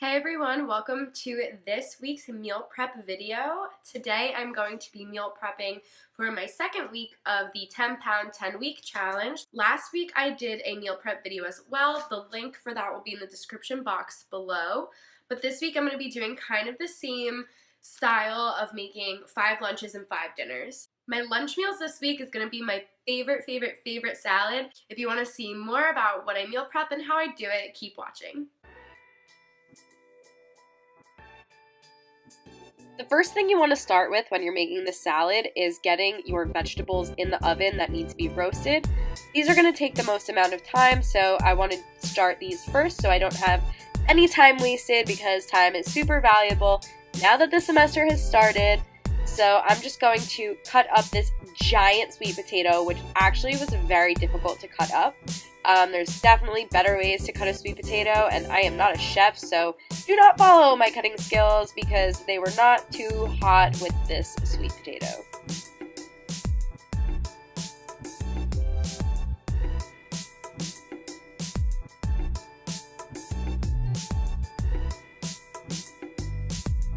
Hey everyone, welcome to this week's meal prep video. Today I'm going to be meal prepping for my second week of the 10-pound 10-week challenge. Last week I did a meal prep video as well. The link for that will be in the description box below. But this week I'm going to be doing kind of the same style of making 5 lunches and 5 dinners. My lunch meals this week is going to be my favorite salad. If you want to see more about what I meal prep and how I do it, keep watching. The first thing you want to start with when you're making the salad is getting your vegetables in the oven that need to be roasted. These are going to take the most amount of time, so I want to start these first so I don't have any time wasted because time is super valuable now that the semester has started. So I'm just going to cut up this giant sweet potato, which actually was very difficult to cut up. There's definitely better ways to cut a sweet potato, and I am not a chef, so do not follow my cutting skills because they were not too hot with this sweet potato.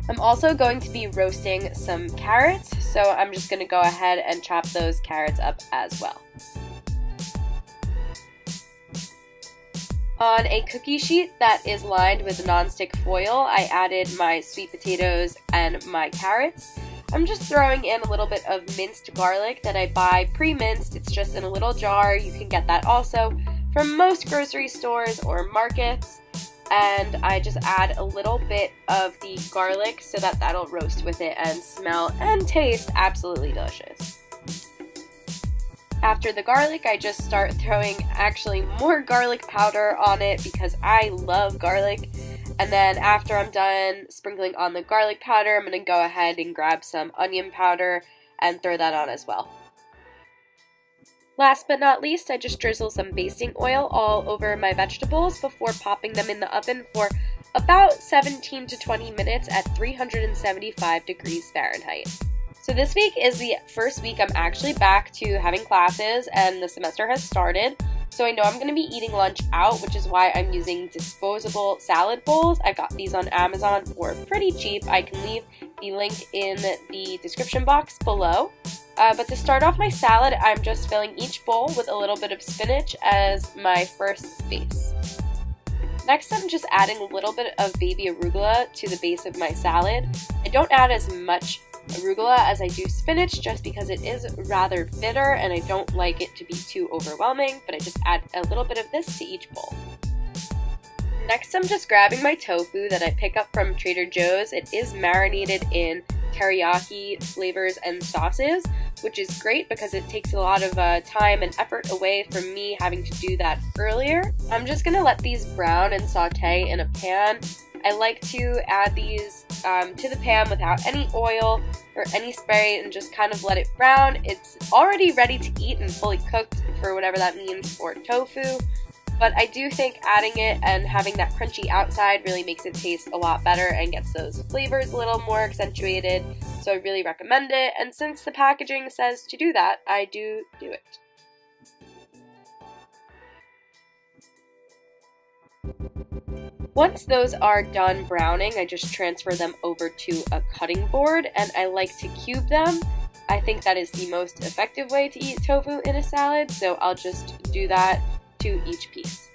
I'm also going to be roasting some carrots, so I'm just going to go ahead and chop those carrots up as well. On a cookie sheet that is lined with nonstick foil, I added my sweet potatoes and my carrots. I'm just throwing in a little bit of minced garlic that I buy pre-minced. It's just in a little jar. You can get that also from most grocery stores or markets. And I just add a little bit of the garlic so that that'll roast with it and smell and taste absolutely delicious. After the garlic, I just start throwing actually more garlic powder on it because I love garlic. And then after I'm done sprinkling on the garlic powder, I'm going to go ahead and grab some onion powder and throw that on as well. Last but not least, I just drizzle some basting oil all over my vegetables before popping them in the oven for about 17 to 20 minutes at 375 degrees Fahrenheit. So this week is the first week I'm actually back to having classes and the semester has started. So I know I'm going to be eating lunch out, which is why I'm using disposable salad bowls. I got these on Amazon for pretty cheap. I can leave the link in the description box below. But to start off my salad, I'm just filling each bowl with a little bit of spinach as my first base. Next, I'm just adding a little bit of baby arugula to the base of my salad. I don't add as much arugula as I do spinach just because it is rather bitter and I don't like it to be too overwhelming, but I just add a little bit of this to each bowl. Next, I'm just grabbing my tofu that I pick up from Trader Joe's. It is marinated in teriyaki flavors and sauces, which is great because it takes a lot of time and effort away from me having to do that earlier. I'm just going to let these brown and saute in a pan. I like to add these to the pan without any oil or any spray and just kind of let it brown. It's already ready to eat and fully cooked for whatever that means for tofu. But I do think adding it and having that crunchy outside really makes it taste a lot better and gets those flavors a little more accentuated. So I really recommend it. And since the packaging says to do that, I do it. Once those are done browning, I just transfer them over to a cutting board and I like to cube them. I think that is the most effective way to eat tofu in a salad, so I'll just do that to each piece.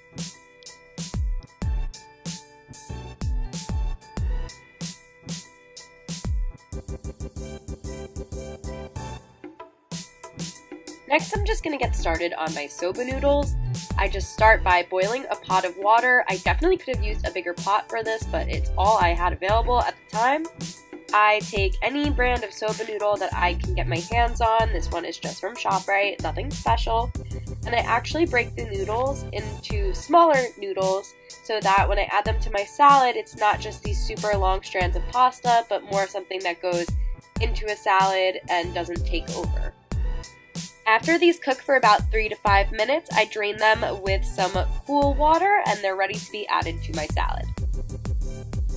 Next, I'm just going to get started on my soba noodles. I just start by boiling a pot of water. I definitely could have used a bigger pot for this, but it's all I had available at the time. I take any brand of soba noodle that I can get my hands on. This one is just from ShopRite, nothing special. And I actually break the noodles into smaller noodles so that when I add them to my salad, it's not just these super long strands of pasta, but more something that goes into a salad and doesn't take over. After these cook for about 3 to 5 minutes, I drain them with some cool water and they're ready to be added to my salad.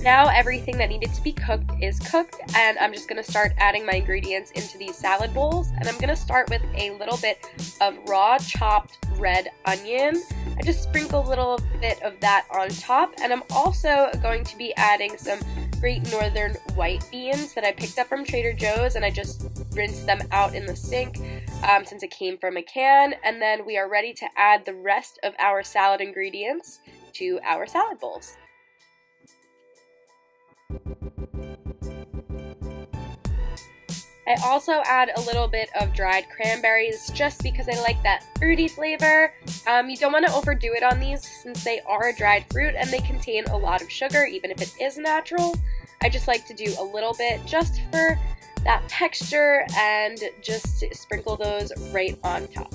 Now everything that needed to be cooked is cooked, and I'm just going to start adding my ingredients into these salad bowls. And I'm going to start with a little bit of raw chopped red onion. I just sprinkle a little bit of that on top, and I'm also going to be adding some Great Northern white beans that I picked up from Trader Joe's, and I just rinsed them out in the sink since it came from a can. And then we are ready to add the rest of our salad ingredients to our salad bowls. I also add a little bit of dried cranberries just because I like that fruity flavor. You don't want to overdo it on these since they are a dried fruit and they contain a lot of sugar even if it is natural. I just like to do a little bit just for that texture and just sprinkle those right on top.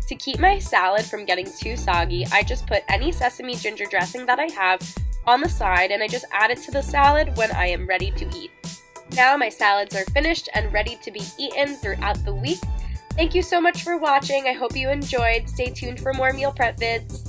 To keep my salad from getting too soggy, I just put any sesame ginger dressing that I have on the side, and I just add it to the salad when I am ready to eat. Now my salads are finished and ready to be eaten throughout the week. Thank you so much for watching. I hope you enjoyed. Stay tuned for more meal prep vids.